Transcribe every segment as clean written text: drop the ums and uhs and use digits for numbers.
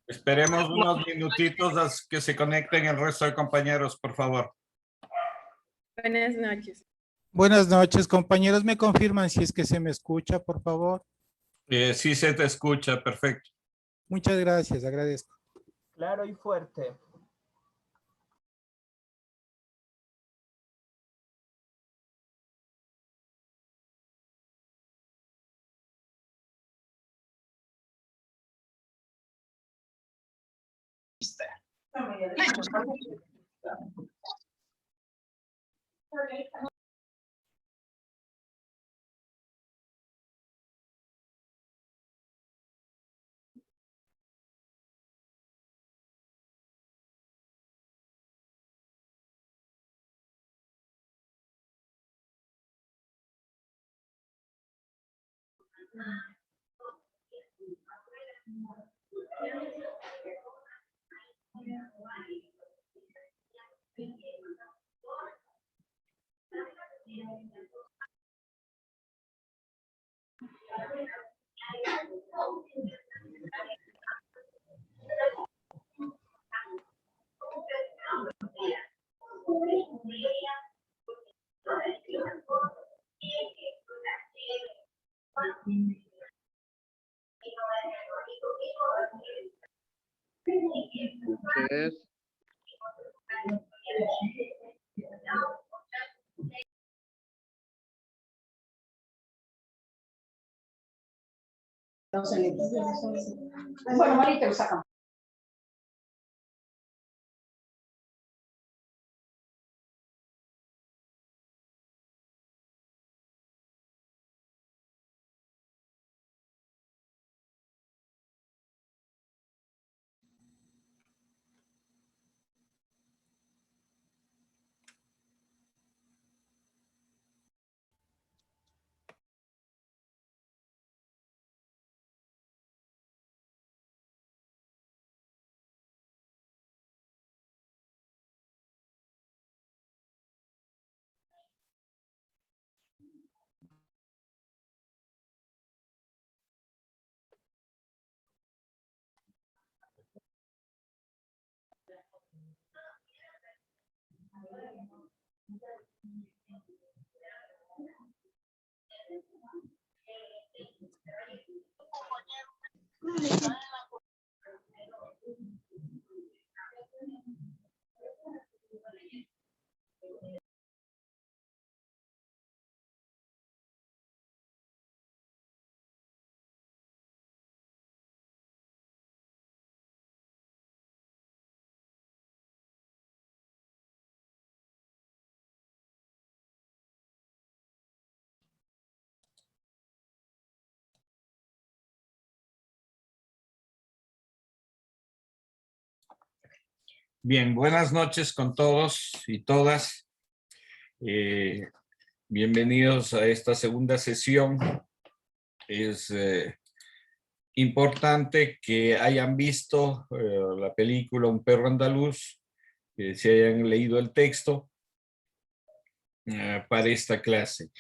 Esperemos unos minutitos a que se conecten el resto de compañeros, por favor. Buenas noches. Buenas noches, compañeros. ¿Me confirman si es que se me escucha, por favor? Sí se te escucha, perfecto. Muchas gracias, agradezco. Claro y fuerte. Entonces, Bueno, ahorita lo sacamos. Bien, buenas noches con todos y todas. Bienvenidos a esta segunda sesión. Es importante que hayan visto la película Un perro andaluz, que se hayan leído el texto para esta clase.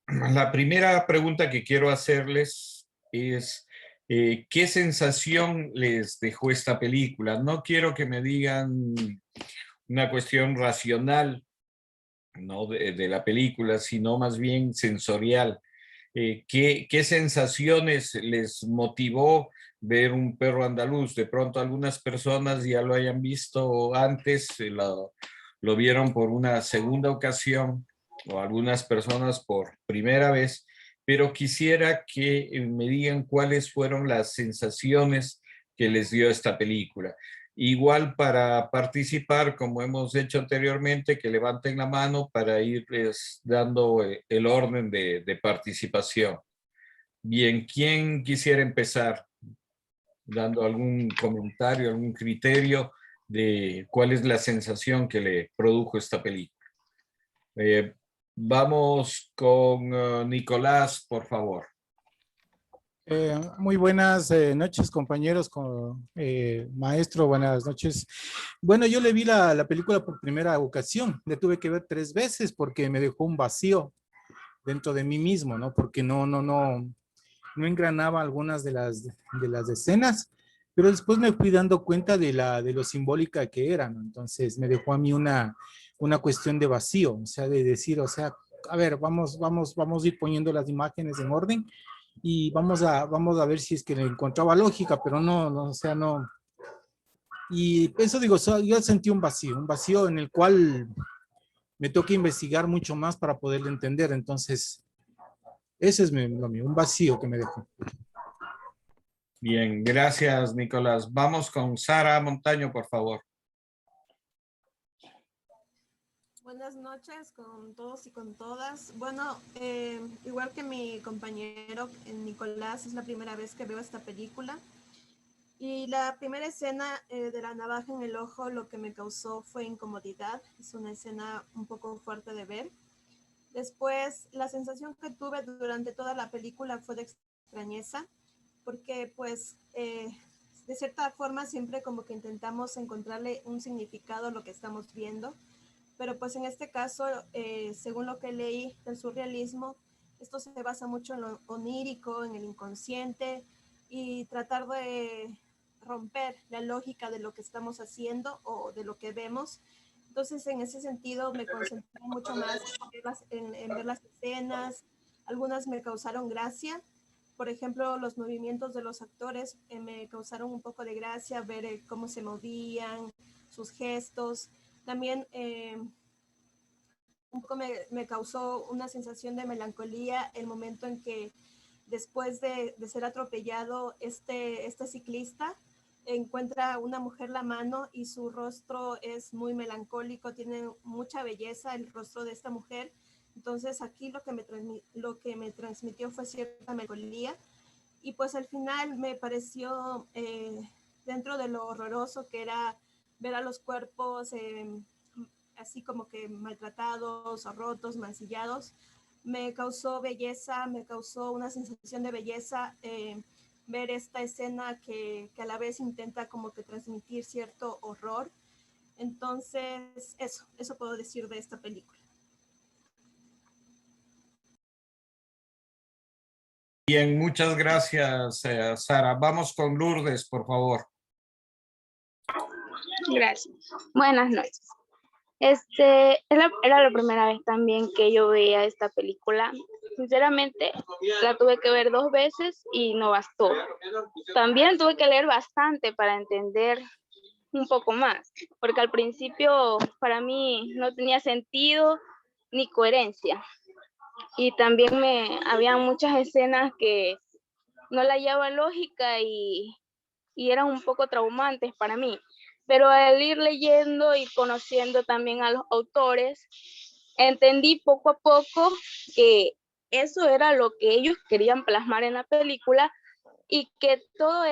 La primera pregunta que quiero hacerles es ¿qué sensación les dejó esta película? No quiero que me digan una cuestión racional, ¿no? de la película, sino más bien sensorial. ¿Qué sensaciones les motivó ver Un perro andaluz? De pronto algunas personas ya lo hayan visto antes, lo vieron por una segunda ocasión, o algunas personas por primera vez, pero quisiera que me digan cuáles fueron las sensaciones que les dio esta película. Igual para participar, como hemos hecho anteriormente, que levanten la mano para irles dando el orden de participación. Bien, ¿quién quisiera empezar dando algún comentario, algún criterio de cuál es la sensación que le produjo esta película? Vamos con Nicolás, por favor. Muy buenas noches, compañeros, maestro, buenas noches. Bueno, yo le vi la película por primera ocasión, le tuve que ver 3 veces porque me dejó un vacío dentro de mí mismo, ¿no? Porque no engranaba algunas de las escenas pero después me fui dando cuenta de lo simbólica que era, ¿no? Entonces me dejó a mí una cuestión de vacío, o sea, de decir, o sea, a ver, vamos a ir poniendo las imágenes en orden y vamos a ver si es que le encontraba lógica, pero no, o sea, no. Y eso digo, yo sentí un vacío en el cual me toca investigar mucho más para poderlo entender. Entonces, ese es lo mío, un vacío que me dejó. Bien, gracias, Nicolás. Vamos con Sara Montaño, por favor. Buenas noches con todos y con todas. Bueno, igual que mi compañero Nicolás, es la primera vez que veo esta película. Y la primera escena de la navaja en el ojo lo que me causó fue incomodidad. Es una escena un poco fuerte de ver. Después, la sensación que tuve durante toda la película fue de extrañeza, porque pues de cierta forma siempre como que intentamos encontrarle un significado a lo que estamos viendo, pero pues en este caso, según lo que leí del surrealismo, esto se basa mucho en lo onírico, en el inconsciente y tratar de romper la lógica de lo que estamos haciendo o de lo que vemos. Entonces, en ese sentido, me concentré mucho más en ver las escenas. Algunas me causaron gracia. Por ejemplo, los movimientos de los actores me causaron un poco de gracia, ver cómo se movían, sus gestos. También un poco me causó una sensación de melancolía el momento en que después de ser atropellado, este ciclista encuentra a una mujer la mano y su rostro es muy melancólico, tiene mucha belleza el rostro de esta mujer. Entonces aquí lo que me transmitió fue cierta melancolía y pues al final me pareció dentro de lo horroroso que era ver a los cuerpos así como que maltratados o rotos, mancillados, me causó belleza, me causó una sensación de belleza ver esta escena que a la vez intenta como que transmitir cierto horror. Entonces, eso puedo decir de esta película. Bien, muchas gracias, Sara. Vamos con Lourdes, por favor. Gracias. Buenas noches. Era la primera vez también que yo veía esta película. Sinceramente, la tuve que ver 2 veces y no bastó. También tuve que leer bastante para entender un poco más, porque al principio para mí no tenía sentido ni coherencia. Y también había muchas escenas que no la hallaba lógica y eran un poco traumantes para mí. Pero al ir leyendo y conociendo también a los autores, entendí poco a poco que eso era lo que ellos querían plasmar en la película y que todo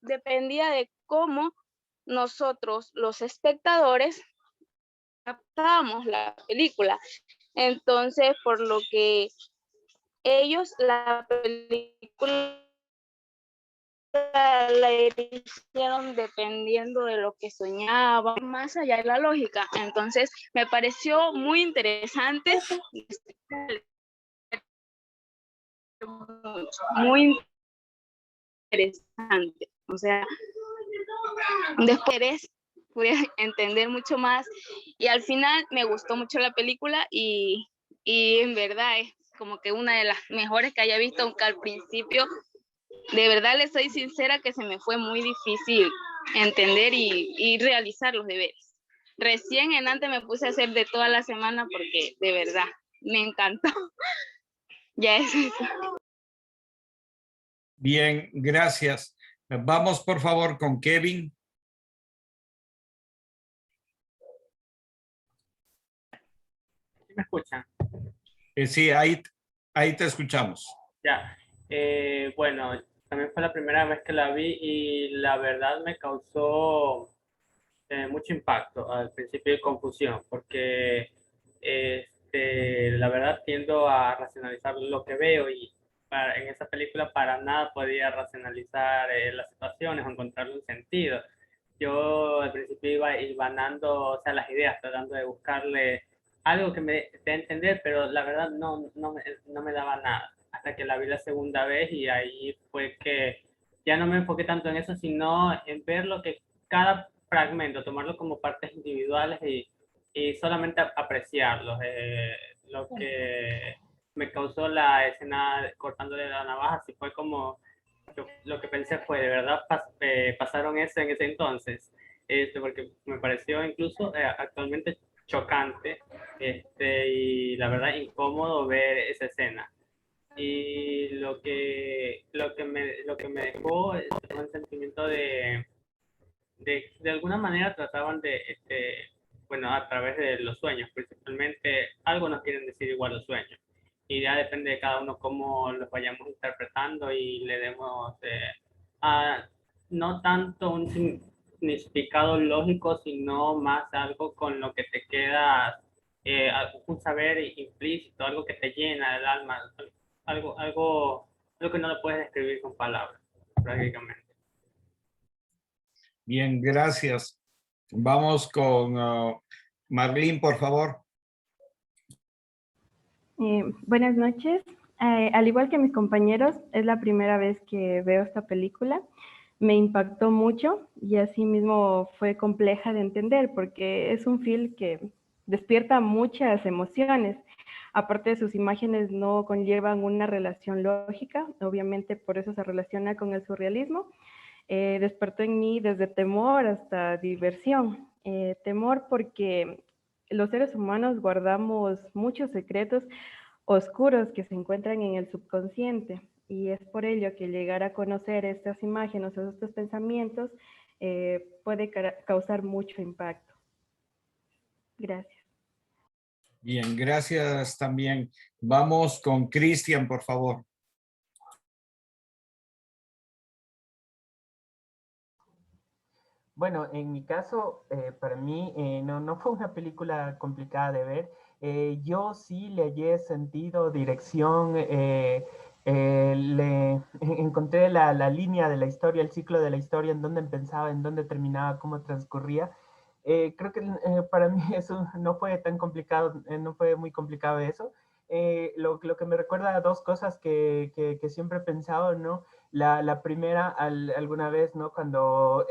dependía de cómo nosotros, los espectadores, captábamos la película. Entonces, por lo que ellos la película la hicieron dependiendo de lo que soñaba, más allá de la lógica. Entonces, me pareció muy interesante, muy interesante. O sea, después pude entender mucho más y al final me gustó mucho la película y en verdad es como que una de las mejores que haya visto, aunque al principio de verdad les soy sincera que se me fue muy difícil entender y realizar los deberes. Recién en antes me puse a hacer de toda la semana porque de verdad me encantó. Ya es eso. Bien, gracias. Vamos, por favor, con Kevin. ¿Me escuchan? Sí, ahí te escuchamos. Ya. Bueno, también fue la primera vez que la vi y la verdad me causó mucho impacto al principio y confusión, porque la verdad tiendo a racionalizar lo que veo y en esa película para nada podía racionalizar las situaciones o encontrarle un sentido. Yo al principio iba hilvanando, o sea, las ideas, tratando de buscarle algo que me dé a entender, pero la verdad no me daba nada. Hasta que la vi la segunda vez y ahí fue que ya no me enfoqué tanto en eso, sino en ver lo que cada fragmento, tomarlo como partes individuales y solamente apreciarlos. Lo que me causó la escena cortándole la navaja, sí fue como, lo que pensé fue, de verdad pasaron eso en ese entonces, porque me pareció incluso actualmente chocante, y la verdad incómodo ver esa escena. Y lo que me dejó es un sentimiento de alguna manera trataban bueno, a través de los sueños, principalmente, algo nos quieren decir igual los sueños. Y ya depende de cada uno cómo los vayamos interpretando y le demos a, no tanto un significado lógico, sino más algo con lo que te queda, un saber implícito, algo que te llena el alma, algo que no lo puedes describir con palabras, prácticamente. Bien, gracias. Vamos con Marlene, por favor. Buenas noches. Al igual que mis compañeros, es la primera vez que veo esta película. Me impactó mucho y asimismo fue compleja de entender porque es un film que despierta muchas emociones. Aparte de sus imágenes no conllevan una relación lógica, obviamente por eso se relaciona con el surrealismo. Despertó en mí desde temor hasta diversión. Temor porque los seres humanos guardamos muchos secretos oscuros que se encuentran en el subconsciente y es por ello que llegar a conocer estas imágenes o estos pensamientos puede causar mucho impacto. Gracias. Bien, gracias también. Vamos con Cristian, por favor. Bueno, en mi caso, para mí no fue una película complicada de ver. Yo sí le hallé sentido, dirección, encontré la línea de la historia, el ciclo de la historia, en dónde empezaba, en dónde terminaba, cómo transcurría. Creo que para mí eso no fue tan complicado, no fue muy complicado eso. Lo que me recuerda a dos cosas que siempre he pensado, ¿no? La primera, alguna vez, ¿no? Cuando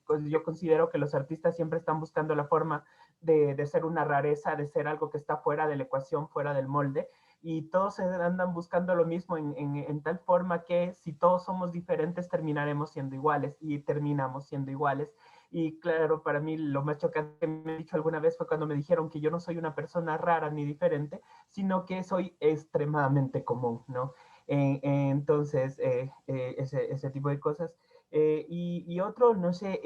pues yo considero que los artistas siempre están buscando la forma de ser una rareza, de ser algo que está fuera de la ecuación, fuera del molde, y todos andan buscando lo mismo en tal forma que si todos somos diferentes terminaremos siendo iguales y terminamos siendo iguales. Y claro, para mí lo más chocante que me he dicho alguna vez fue cuando me dijeron que yo no soy una persona rara ni diferente, sino que soy extremadamente común, ¿no? Entonces, ese tipo de cosas. Y otro, no sé,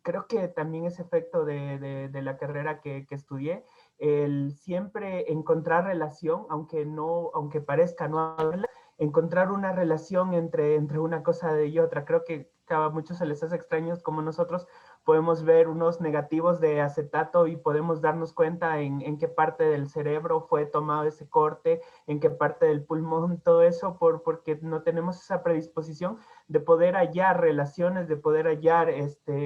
creo que también es efecto de la carrera que estudié, el siempre encontrar relación, aunque parezca no haberla, encontrar una relación entre una cosa y otra. Creo que a muchos se les hace extraños como nosotros podemos ver unos negativos de acetato y podemos darnos cuenta en qué parte del cerebro fue tomado ese corte, en qué parte del pulmón, todo eso, porque no tenemos esa predisposición de poder hallar relaciones, de poder hallar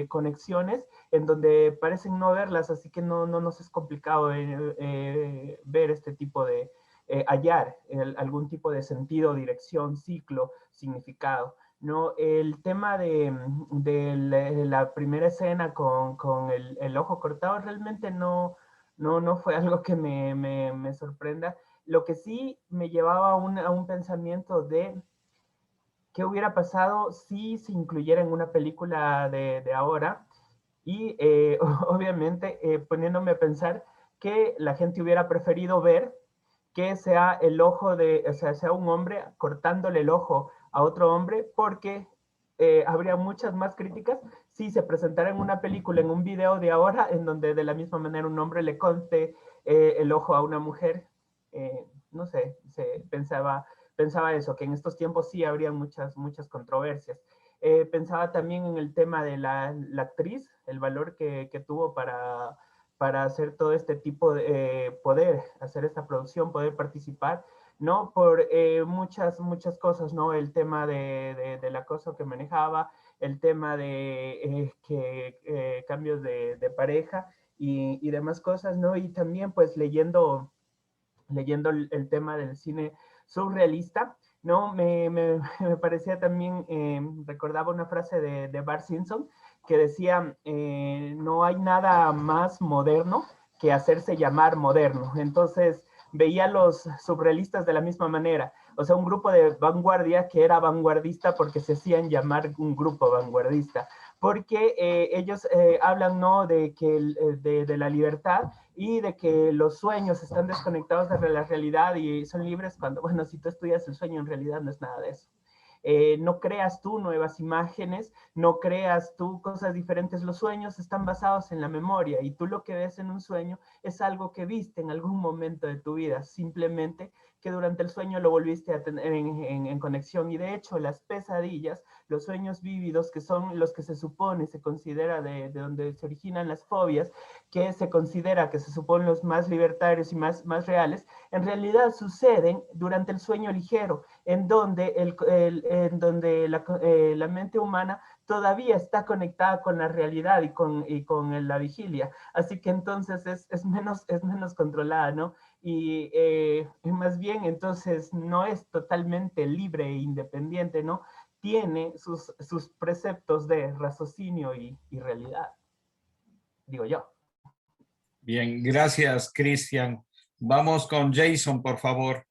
conexiones en donde parecen no verlas, así que no nos es complicado ver este tipo de, hallar algún tipo de sentido, dirección, ciclo, significado. No, el tema de la primera escena con el ojo cortado realmente no fue algo que me sorprenda. Lo que sí me llevaba a un pensamiento de qué hubiera pasado si se incluyera en una película de ahora y obviamente poniéndome a pensar que la gente hubiera preferido ver que sea el ojo o sea, sea un hombre cortándole el ojo a otro hombre, porque habría muchas más críticas si se presentara en una película, en un video de ahora, en donde de la misma manera un hombre le corte el ojo a una mujer. No sé, pensaba eso, que en estos tiempos sí habría muchas controversias. Pensaba también en el tema de la actriz, el valor que tuvo para hacer todo este tipo de poder hacer esta producción, poder participar, ¿no? Por muchas cosas, ¿no? El tema del acoso que manejaba, el tema de cambios de pareja y demás cosas, ¿no? Y también pues leyendo el tema del cine surrealista, ¿no? Me parecía también, recordaba una frase de Bart Simpson que decía, no hay nada más moderno que hacerse llamar moderno. Entonces, veía a los surrealistas de la misma manera. O sea, un grupo de vanguardia que era vanguardista porque se hacían llamar un grupo vanguardista. Porque ellos hablan, ¿no?, de, que, de la libertad y de que los sueños están desconectados de la realidad y son libres cuando, bueno, si tú estudias el sueño, en realidad no es nada de eso. No creas tú nuevas imágenes, no creas tú cosas diferentes. Los sueños están basados en la memoria y tú lo que ves en un sueño es algo que viste en algún momento de tu vida, simplemente que durante el sueño lo volviste a tener en conexión. Y de hecho, las pesadillas, los sueños vívidos, que son los que se supone, se considera de donde se originan las fobias, que se considera que se suponen los más libertarios y más reales, en realidad suceden durante el sueño ligero, en donde, la mente humana todavía está conectada con la realidad y con la vigilia. Así que entonces es menos controlada, ¿no? Y más bien entonces no es totalmente libre e independiente, ¿no? Tiene sus preceptos de raciocinio y realidad, digo yo. Bien, gracias, Cristian. Vamos con Jason, por favor.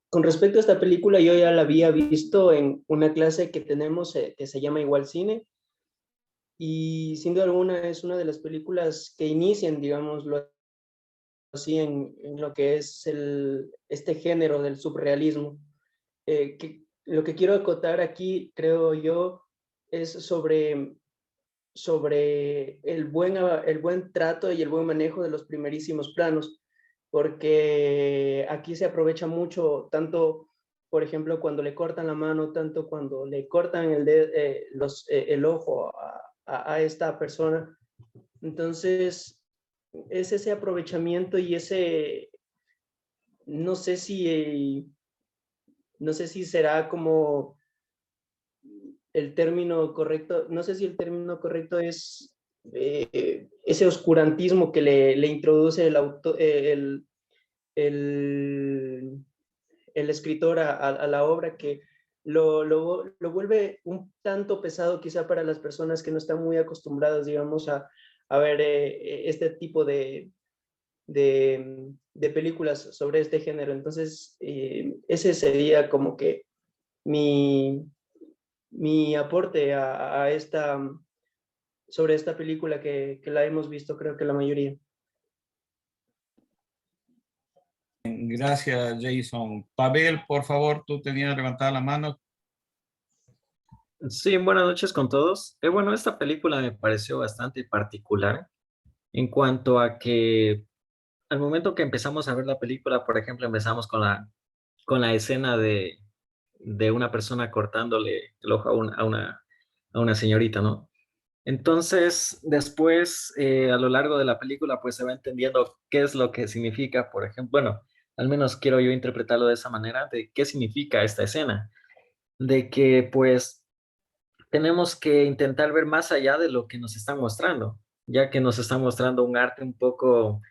Con respecto a esta película, yo ya la había visto en una clase que tenemos que se llama Igual Cine, y sin duda alguna es una de las películas que inician, digámoslo así, en lo que es este género del surrealismo. Lo que quiero acotar aquí, creo yo, es sobre el buen trato y el buen manejo de los primerísimos planos, porque aquí se aprovecha mucho, tanto, por ejemplo, cuando le cortan la mano, tanto cuando le cortan el ojo a esta persona. Entonces, es ese aprovechamiento y ese, no sé si será como el término correcto, no sé si el término correcto es ese oscurantismo que le introduce el escritor a la obra, que lo vuelve un tanto pesado quizá para las personas que no están muy acostumbradas, digamos, a ver este tipo de películas sobre este género. Entonces, ese sería como que mi aporte sobre esta película que la hemos visto, creo que la mayoría. Gracias, Jason. Pavel, por favor, tú tenías levantada la mano. Sí, buenas noches con todos. Bueno, esta película me pareció bastante particular en cuanto a que al momento que empezamos a ver la película, por ejemplo, empezamos con la escena de una persona cortándole el ojo a una señorita, ¿no? Entonces, después, a lo largo de la película, pues se va entendiendo qué es lo que significa, por ejemplo, bueno, al menos quiero yo interpretarlo de esa manera, de qué significa esta escena, de que pues tenemos que intentar ver más allá de lo que nos están mostrando, ya que nos están mostrando un arte un poco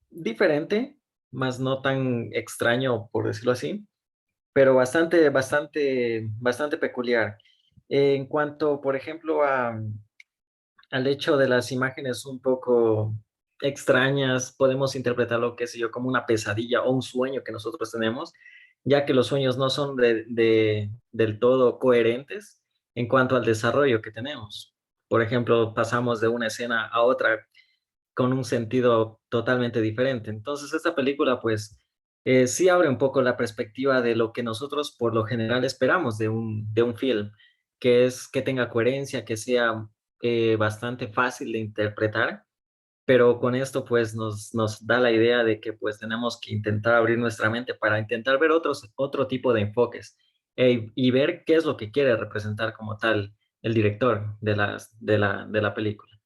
diferente, más no tan extraño, por decirlo así, pero bastante peculiar. En cuanto, por ejemplo, al hecho de las imágenes un poco extrañas, podemos interpretarlo, qué sé yo, como una pesadilla o un sueño que nosotros tenemos, ya que los sueños no son del todo coherentes en cuanto al desarrollo que tenemos. Por ejemplo, pasamos de una escena a otra con un sentido totalmente diferente. Entonces, esta película, pues, sí abre un poco la perspectiva de lo que nosotros por lo general esperamos de un film, que es que tenga coherencia, que sea bastante fácil de interpretar, pero con esto, pues, nos da la idea de que, pues, tenemos que intentar abrir nuestra mente para intentar ver otro tipo de enfoques y ver qué es lo que quiere representar como tal el director de la película.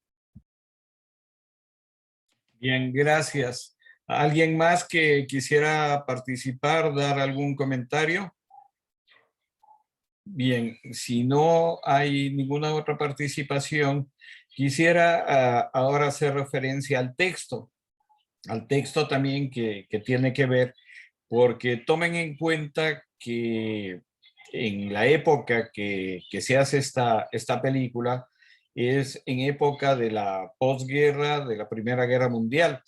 Bien, gracias. ¿Alguien más que quisiera participar, dar algún comentario? Bien, si no hay ninguna otra participación, quisiera ahora hacer referencia al texto. al texto también que tiene que ver, porque tomen en cuenta que en la época que se hace esta película es en época de la posguerra, de la Primera Guerra Mundial,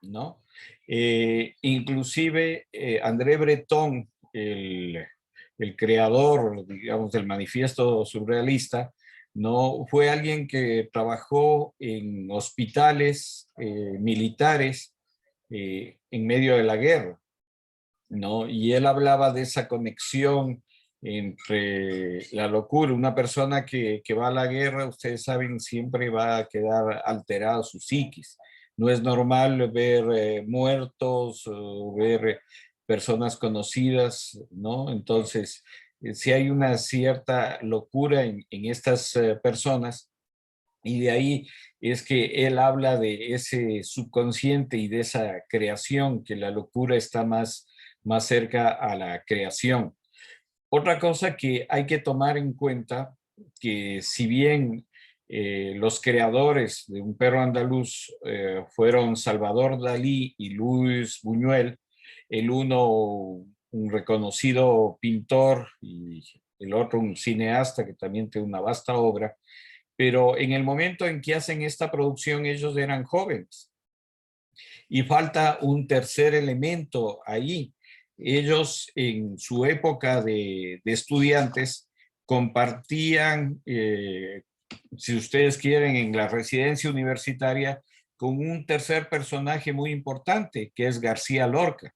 ¿no? Inclusive André Breton, el creador, digamos, del manifiesto surrealista, no fue alguien que trabajó en hospitales militares en medio de la guerra, ¿no? Y él hablaba de esa conexión entre la locura. Una persona que va a la guerra, ustedes saben, siempre va a quedar alterada su psiquis. No es normal ver muertos o ver personas conocidas, ¿no? Entonces, si hay una cierta locura en estas personas, y de ahí es que él habla de ese subconsciente y de esa creación, que la locura está más cerca a la creación. Otra cosa que hay que tomar en cuenta, que si bien los creadores de Un perro andaluz fueron Salvador Dalí y Luis Buñuel, el uno un reconocido pintor y el otro un cineasta que también tiene una vasta obra, pero en el momento en que hacen esta producción ellos eran jóvenes. Y falta un tercer elemento ahí. Ellos en su época de estudiantes compartían, si ustedes quieren, en la residencia universitaria con un tercer personaje muy importante, que es García Lorca,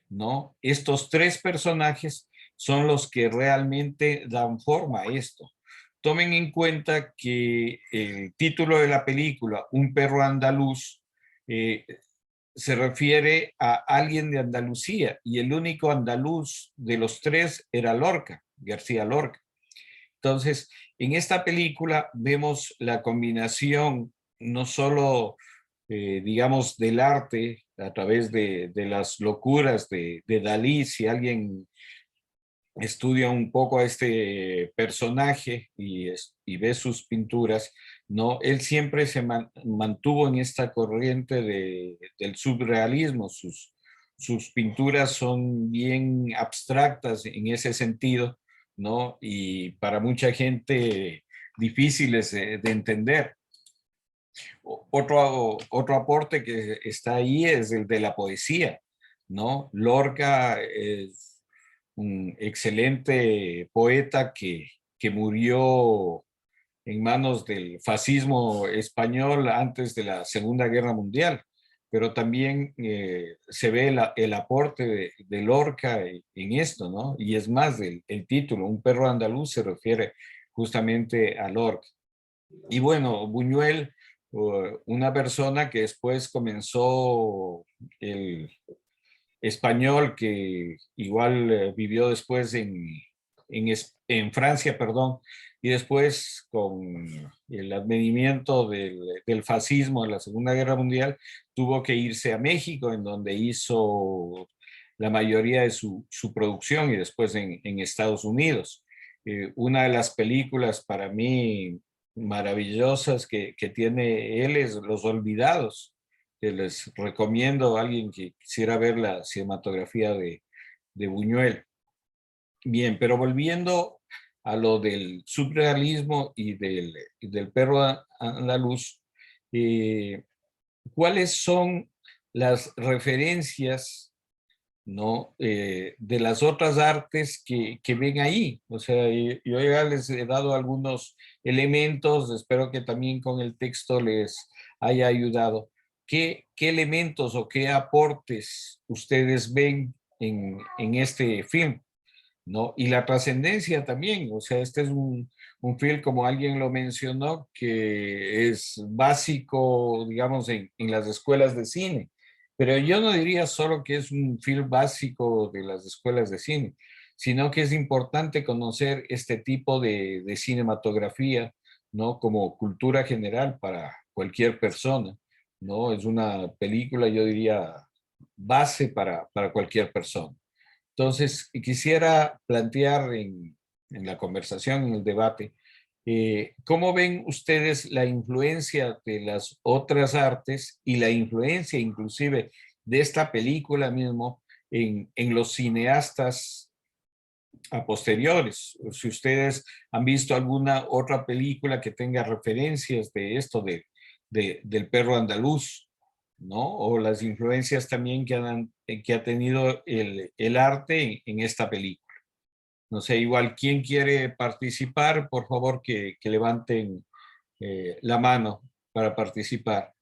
¿no? Estos tres personajes son los que realmente dan forma a esto. Tomen en cuenta que el título de la película, Un perro andaluz, se refiere a alguien de Andalucía y el único andaluz de los tres era Lorca, García Lorca. Entonces, en esta película vemos la combinación no solo, digamos, del arte a través de las locuras de Dalí. Si alguien estudia un poco a este personaje y ve sus pinturas, ¿no? Él siempre se mantuvo en esta corriente del surrealismo. Sus pinturas son bien abstractas en ese sentido, ¿no? Y para mucha gente difíciles de entender. Otro aporte que está ahí es el de la poesía, ¿no? Lorca es un excelente poeta que murió en manos del fascismo español antes de la Segunda Guerra Mundial, pero también se ve el aporte de Lorca en esto, ¿no? Y es más, el título, Un perro andaluz, se refiere justamente a Lorca. Y bueno, Buñuel, una persona que después comenzó el español, que igual vivió después en Francia, perdón, y después con el advenimiento del fascismo en la Segunda Guerra Mundial, tuvo que irse a México, en donde hizo la mayoría de su producción, y después en Estados Unidos. Una de las películas para mí maravillosas que tiene él es Los Olvidados, que les recomiendo a alguien que quisiera ver la cinematografía de Buñuel. Bien, pero volviendo a lo del surrealismo y del perro andaluz, ¿cuáles son las referencias, ¿no? De las otras artes que ven ahí? O sea, yo ya les he dado algunos elementos, espero que también con el texto les haya ayudado. ¿Qué elementos o qué aportes ustedes ven en este film, ¿no? Y la trascendencia también, o sea, este es un film, como alguien lo mencionó, que es básico, digamos, en las escuelas de cine, pero yo no diría solo que es un film básico de las escuelas de cine, sino que es importante conocer este tipo de cinematografía, ¿no? Como cultura general para cualquier persona, ¿no? Es una película, yo diría, base para cualquier persona. Entonces, quisiera plantear en la conversación, en el debate, ¿Cómo ven ustedes la influencia de las otras artes y la influencia inclusive de esta película mismo en los cineastas a posteriores? Si ustedes han visto alguna otra película que tenga referencias de esto del perro andaluz, ¿no? O las influencias también que ha tenido el arte en esta película. No sé, igual, ¿quién quiere participar? Por favor, que levanten la mano para participar.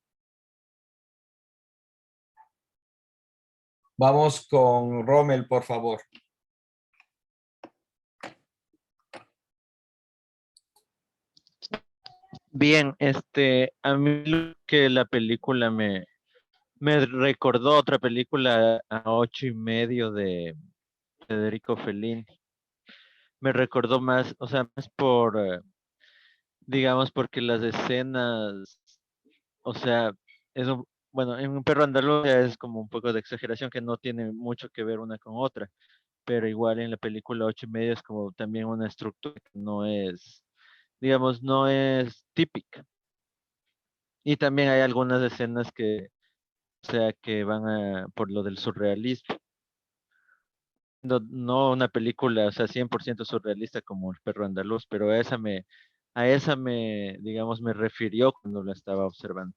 Vamos con Rommel, por favor. Bien, a mí lo que la película me recordó otra película a 8:30 de Federico Fellini. Me recordó más, o sea, más por, digamos, porque las escenas, o sea, bueno, en un perro andaluz ya es como un poco de exageración que no tiene mucho que ver una con otra, pero igual en la película 8:30 es como también una estructura que no es, digamos, no es típica. Y también hay algunas escenas que, o sea, que van por lo del surrealismo. No, no una película, o sea, 100% surrealista como El perro andaluz, pero digamos, me refirió cuando la estaba observando.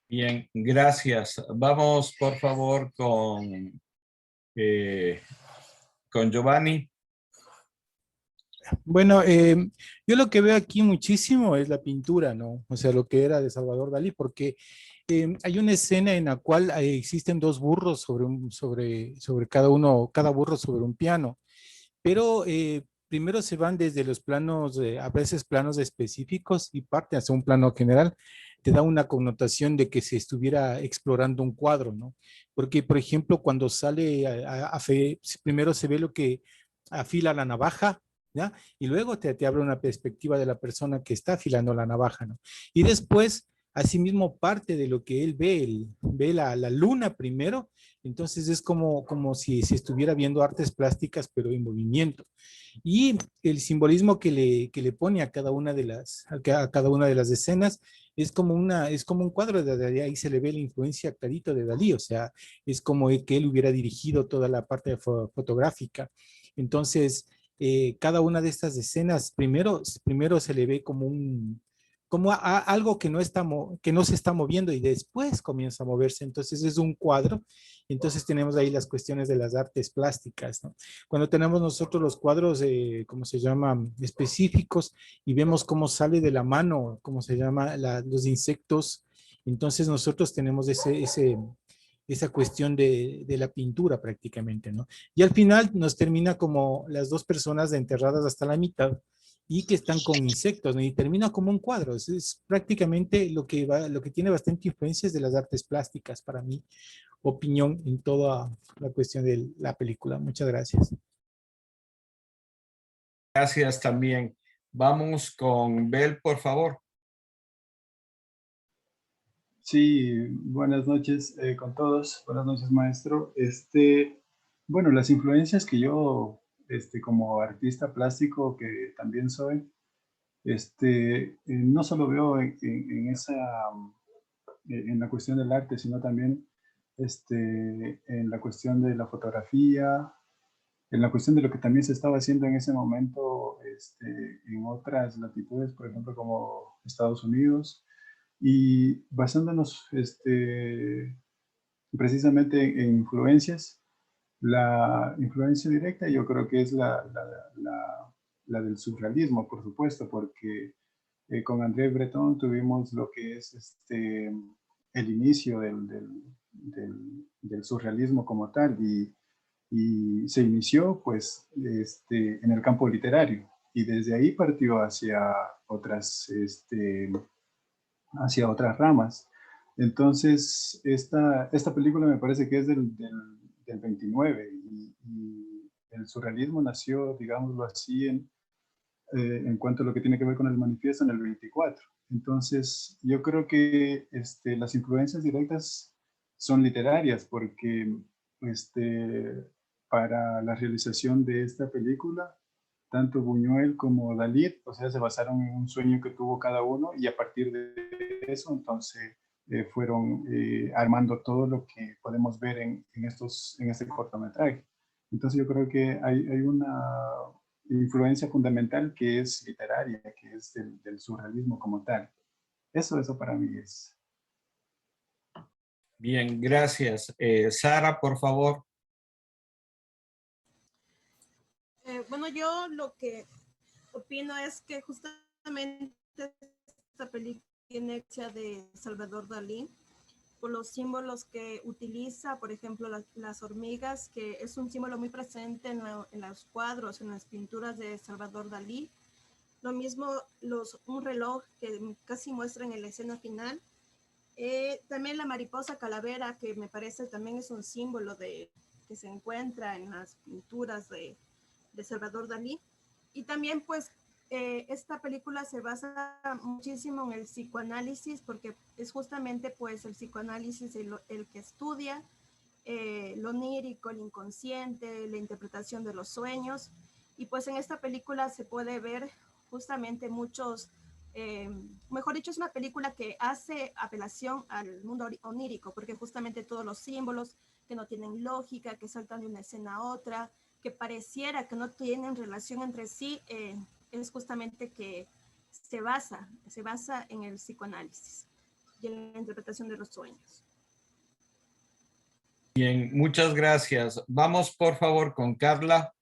Bien, gracias. Vamos, por favor, con Giovanni. Bueno, yo lo que veo aquí muchísimo es la pintura, ¿no? O sea, lo que era de Salvador Dalí, porque hay una escena en la cual existen dos burros sobre cada burro sobre un piano, pero primero se van desde los planos, a veces planos específicos y parten hacia un plano general, te da una connotación de que se estuviera explorando un cuadro, ¿no? Porque, por ejemplo, cuando sale primero se ve lo que afila la navaja, ¿ya? Y luego te abre una perspectiva de la persona que está afilando la navaja, ¿no? Y después, asimismo, parte de lo que él ve, ve la luna primero, entonces es como si estuviera viendo artes plásticas, pero en movimiento. Y el simbolismo que le pone a cada una de a cada una de las escenas es como un cuadro de Dalí, ahí se le ve la influencia clarito de Dalí, o sea, es como que él hubiera dirigido toda la parte fotográfica. Entonces, cada una de estas escenas, primero se le ve como algo que que no se está moviendo y después comienza a moverse. Entonces es un cuadro. Entonces tenemos ahí las cuestiones de las artes plásticas, ¿no? Cuando tenemos nosotros los cuadros, ¿cómo se llama? Específicos y vemos cómo sale de la mano, ¿cómo se llama? Los insectos. Entonces nosotros tenemos esa cuestión de la pintura prácticamente, ¿no? Y al final nos termina como las dos personas enterradas hasta la mitad y que están con insectos, ¿no? Y termina como un cuadro. Es prácticamente lo que tiene bastante influencias de las artes plásticas para mí, opinión en toda la cuestión de la película. Muchas gracias. Gracias también. Vamos con Bel, por favor. Sí, buenas noches con todos. Buenas noches, maestro. Bueno, las influencias que yo, como artista plástico que también soy, no solo veo en la cuestión del arte, sino también en la cuestión de la fotografía, en la cuestión de lo que también se estaba haciendo en ese momento en otras latitudes, por ejemplo, como Estados Unidos, y basándonos precisamente en influencias, la influencia directa yo creo que es la del surrealismo, por supuesto, porque con André Breton tuvimos lo que es el inicio del surrealismo como tal y se inició pues en el campo literario y desde ahí partió hacia otras ramas. Entonces, esta película me parece que es del 29 y el surrealismo nació, digámoslo así, en cuanto a lo que tiene que ver con el manifiesto en el 24. Entonces, yo creo que las influencias directas son literarias porque para la realización de esta película tanto Buñuel como Dalí, o sea, se basaron en un sueño que tuvo cada uno y a partir de eso, entonces, fueron armando todo lo que podemos ver en este cortometraje. Entonces yo creo que hay una influencia fundamental que es literaria, que es del surrealismo como tal. Eso para mí es. Bien, gracias. Sara, por favor. Bueno, yo lo que opino es que justamente esta película tiene hecha de Salvador Dalí por los símbolos que utiliza, por ejemplo, las hormigas, que es un símbolo muy presente en los cuadros, en las pinturas de Salvador Dalí. Lo mismo un reloj que casi muestra en la escena final. También la mariposa calavera, que me parece también es un símbolo que se encuentra en las pinturas de Salvador Dalí. Y también pues esta película se basa muchísimo en el psicoanálisis, porque es justamente pues el psicoanálisis el que estudia lo onírico, el inconsciente, la interpretación de los sueños. Y pues en esta película se puede ver justamente muchos, mejor dicho, es una película que hace apelación al mundo onírico, porque justamente todos los símbolos que no tienen lógica, que saltan de una escena a otra, que pareciera que no tienen relación entre sí, es justamente que se basa en el psicoanálisis y en la interpretación de los sueños. Bien, muchas gracias. Vamos por favor con Carla.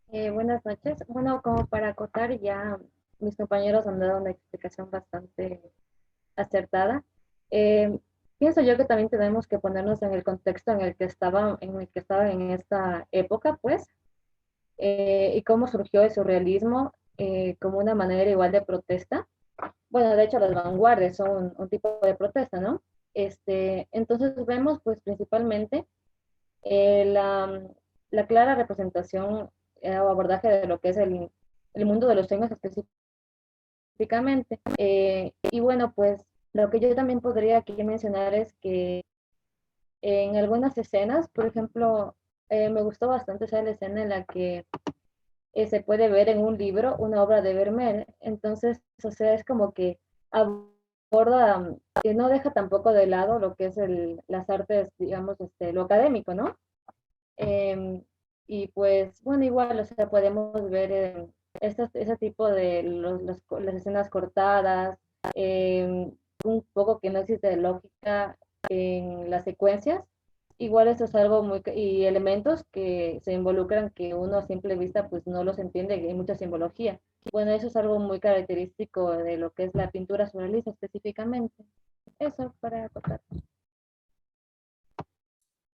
Buenas noches. Bueno, como para acotar, ya mis compañeros han dado una explicación bastante acertada. Pienso yo que también tenemos que ponernos en el contexto en el que estaba en esta época, pues, y cómo surgió el surrealismo como una manera igual de protesta. Bueno, de hecho las vanguardias son un tipo de protesta, ¿no? Entonces vemos pues principalmente la clara representación o abordaje de lo que es el mundo de los sueños específicamente. Y bueno, pues lo que yo también podría aquí mencionar es que en algunas escenas, por ejemplo, me gustó bastante esa escena en la que se puede ver en un libro una obra de Vermeer. Entonces, o sea, es como que aborda, no deja tampoco de lado lo que es las artes, digamos, lo académico, ¿no? Y pues, bueno, igual, o sea, podemos ver ese tipo de las escenas cortadas, un poco que no existe lógica en las secuencias. Igual esto es algo y elementos que se involucran que uno a simple vista pues no los entiende, hay mucha simbología. Bueno, eso es algo muy característico de lo que es la pintura surrealista específicamente. Eso para acotar.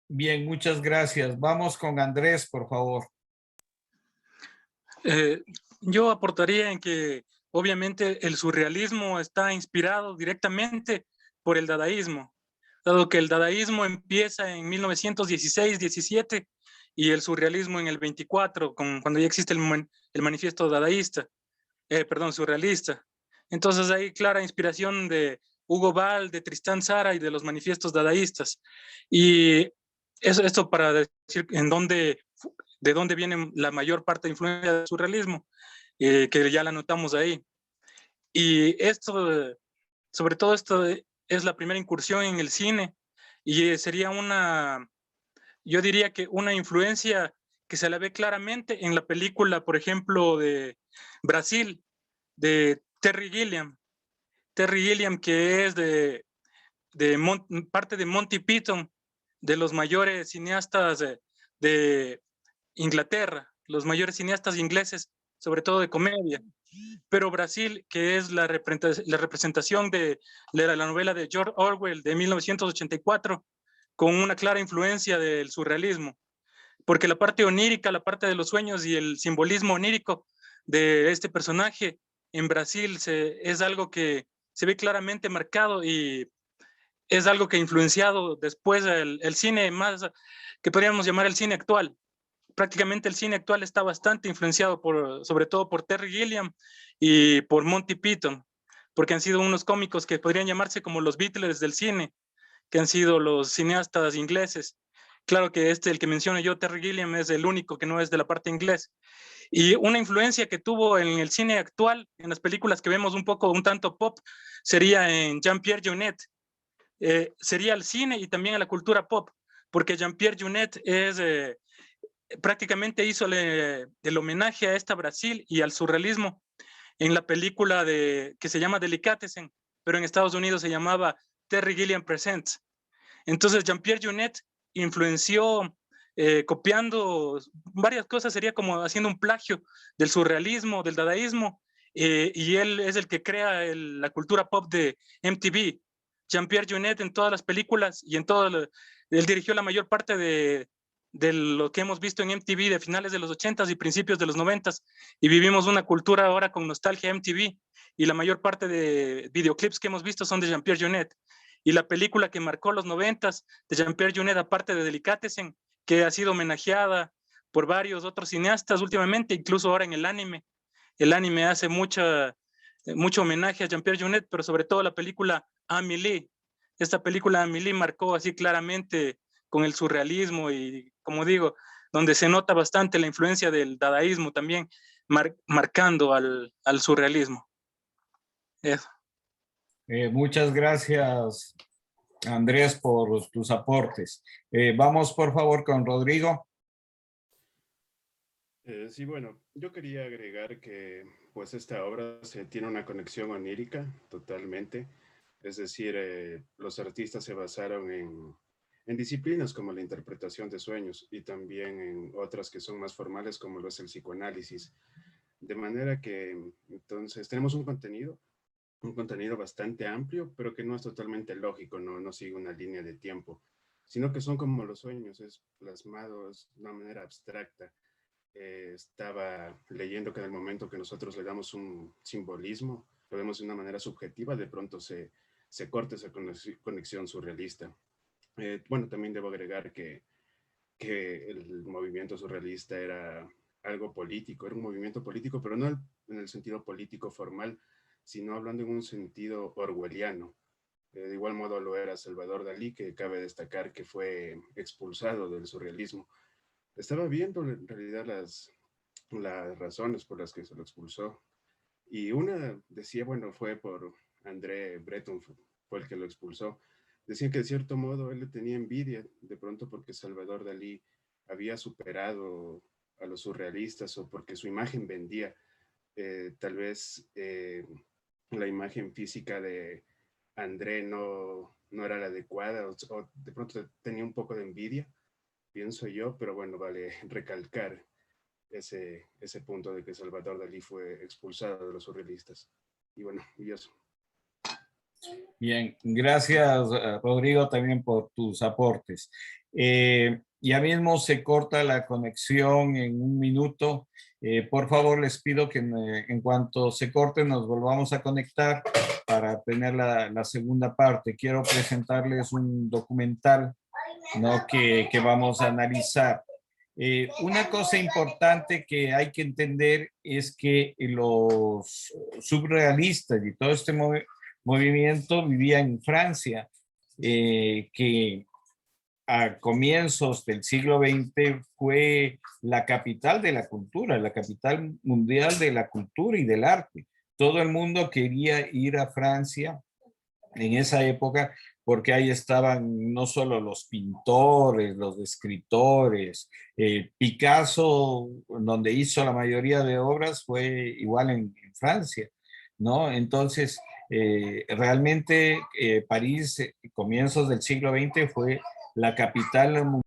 Bien, muchas gracias. Vamos con Andrés, por favor. Yo aportaría en que obviamente el surrealismo está inspirado directamente por el dadaísmo, dado que el dadaísmo empieza en 1916-17 y el surrealismo en el 24, cuando ya existe el manifiesto dadaísta, surrealista. Entonces hay clara inspiración de Hugo Ball, de Tristán Tzara y de los manifiestos dadaístas. Y esto para decir de dónde viene la mayor parte de influencia del surrealismo, que ya la notamos ahí. Y esto, sobre todo esto es la primera incursión en el cine y sería yo diría que una influencia que se la ve claramente en la película, por ejemplo, de Brasil, de Terry Gilliam. Terry Gilliam, que es parte de Monty Python, de los mayores cineastas de Inglaterra, los mayores cineastas ingleses, sobre todo de comedia. Pero Brasil, que es la representación de la novela de George Orwell de 1984, con una clara influencia del surrealismo, porque la parte onírica, la parte de los sueños y el simbolismo onírico de este personaje en Brasil es algo que se ve claramente marcado y es algo que ha influenciado después el cine más, que podríamos llamar el cine actual. Prácticamente el cine actual está bastante influenciado sobre todo por Terry Gilliam y por Monty Python, porque han sido unos cómicos que podrían llamarse como los Beatles del cine, que han sido los cineastas ingleses. Claro que el que menciono yo, Terry Gilliam, es el único que no es de la parte inglés. Y una influencia que tuvo en el cine actual, en las películas que vemos un tanto pop, sería en Jean-Pierre Jeunet. Sería el cine y también a la cultura pop, porque Jean-Pierre Jeunet prácticamente hizo el homenaje a esta Brasil y al surrealismo en la película que se llama Delicatessen, pero en Estados Unidos se llamaba Terry Gilliam Presents. Entonces Jean-Pierre Jeunet influenció copiando varias cosas, sería como haciendo un plagio del surrealismo, del dadaísmo, y él es el que crea la cultura pop de MTV. Jean-Pierre Jeunet en todas las películas y él dirigió la mayor parte de lo que hemos visto en MTV de finales de los 80s y principios de los 90s, y vivimos una cultura ahora con nostalgia MTV, y la mayor parte de videoclips que hemos visto son de Jean-Pierre Jeunet. Y la película que marcó los 90s de Jean-Pierre Jeunet, aparte de Delicatessen, que ha sido homenajeada por varios otros cineastas últimamente, incluso ahora en el anime. El anime hace mucho homenaje a Jean-Pierre Jeunet, pero sobre todo la película Amélie. Esta película Amélie marcó así claramente con el surrealismo y, como digo, donde se nota bastante la influencia del dadaísmo también, marcando al surrealismo. Eso. Muchas gracias, Andrés, por tus aportes. Vamos, por favor, con Rodrigo. Sí, bueno, yo quería agregar que pues esta obra tiene una conexión onírica totalmente. Es decir, los artistas se basaron en disciplinas como la interpretación de sueños y también en otras que son más formales como lo es el psicoanálisis. De manera que entonces tenemos un contenido bastante amplio, pero que no es totalmente lógico, no sigue una línea de tiempo, sino que son como los sueños, es plasmados de una manera abstracta. Estaba leyendo que en el momento que nosotros le damos un simbolismo, lo vemos de una manera subjetiva, de pronto se corta esa conexión surrealista. Bueno, también debo agregar que el movimiento surrealista era algo político, era un movimiento político, pero no en el sentido político formal, sino hablando en un sentido orwelliano. De igual modo lo era Salvador Dalí, que cabe destacar que fue expulsado del surrealismo. Estaba viendo en realidad las razones por las que se lo expulsó. Y una decía, bueno, fue por André Breton, fue el que lo expulsó. Decían que de cierto modo él le tenía envidia, de pronto porque Salvador Dalí había superado a los surrealistas o porque su imagen vendía. Tal vez la imagen física de André no era la adecuada o de pronto tenía un poco de envidia, pienso yo, pero bueno, vale recalcar ese punto de que Salvador Dalí fue expulsado de los surrealistas. Y bueno, y eso. Bien, gracias Rodrigo también por tus aportes. Ya mismo se corta la conexión en un minuto. Por favor, les pido que en cuanto se corte nos volvamos a conectar para tener la segunda parte. Quiero presentarles un documental, ¿no?, que vamos a analizar. Una cosa importante que hay que entender es que los surrealistas y todo este movimiento vivía en Francia, que a comienzos del siglo XX fue la capital de la cultura, la capital mundial de la cultura y del arte. Todo el mundo quería ir a Francia en esa época porque ahí estaban no solo los pintores, los escritores. Picasso, donde hizo la mayoría de obras, fue igual en Francia, ¿no? Entonces, realmente París, comienzos del siglo XX, fue la capital mundial